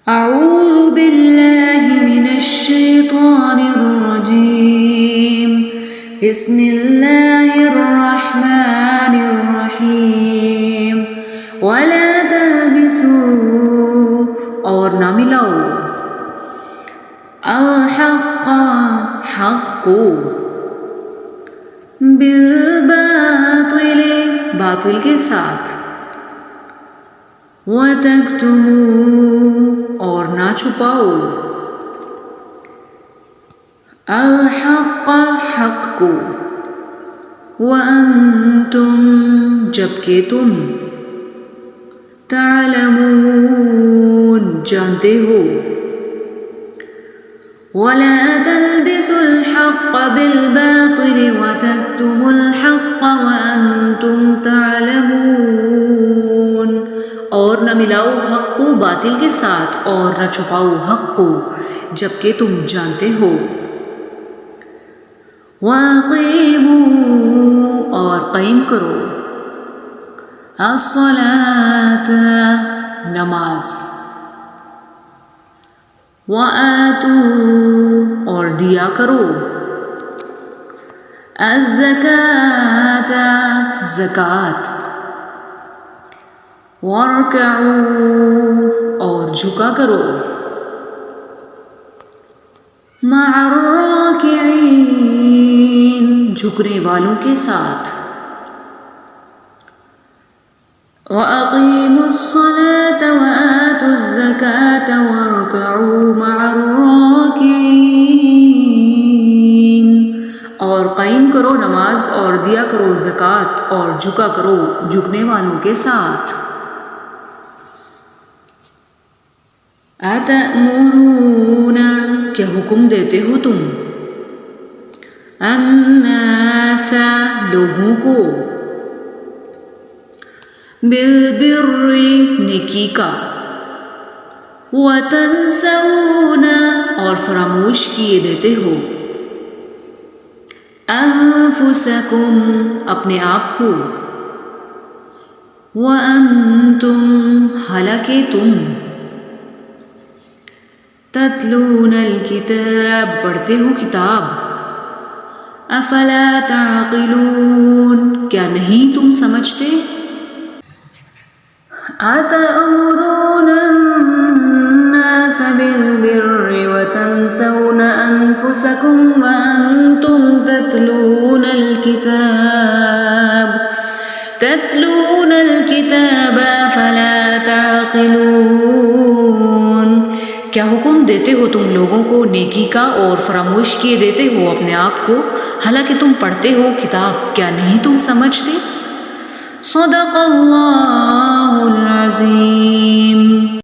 اعوذ باللہ من الشیطان الرجیم بسم اللہ الرحمن الرحیم ولا تلبسوا اور نہ ملاؤ الحق حق کو بالباطل باطل کے ساتھ وَتَكْتُمُوا اور نہ چھپاؤ الحق حق کو وَأَنْتُمْ جبکہ تم تعلمون جانتے ہو وَلَا تَلْبِسُوا الْحَقَّ بِالْبَاطِلِ وَتَكْتُمُوا الْحَقَّ وَأَنْتُمْ تَعْلَمُونَ اور نہ ملاؤ حق کو باطل کے ساتھ اور نہ چھپاؤ حق کو جبکہ تم جانتے ہو وَأَقِيمُوا اور قائم کرو الصَّلَاةَ نماز وَآتُوا اور دیا کرو الزَّكَاةَ زکوٰۃ وَارْكَعُوا اور جھکا کرو مع الراکعین جھکنے والوں کے ساتھ وَأَقِيمُوا الصَّلَاةَ وَآتُوا الزَّكَاةَ وَارْكَعُوا مَعَ الراکعین اور قائم کرو نماز اور دیا کرو زکوٰۃ اور جھکا کرو جھکنے والوں کے ساتھ اتأمرون کیا حکم دیتے ہو تم الناس لوگوں کو بالبر نیکی کا وتنسون اور فراموش کیے دیتے ہو انفسکم اپنے آپ کو وانتم حالانکہ تم تتلون الکتاب پڑھتے ہو کتاب افلا تعقلون کیا نہیں تم سمجھتے اتأمرون الناس بالبر وتنسون انفسکم وانتم تتلون الکتاب افلا تعقلون کیا حکم دیتے ہو تم لوگوں کو نیکی کا اور فراموش کیے دیتے ہو اپنے آپ کو حالانکہ تم پڑھتے ہو کتاب کیا نہیں تم سمجھتے صدق اللہ العظیم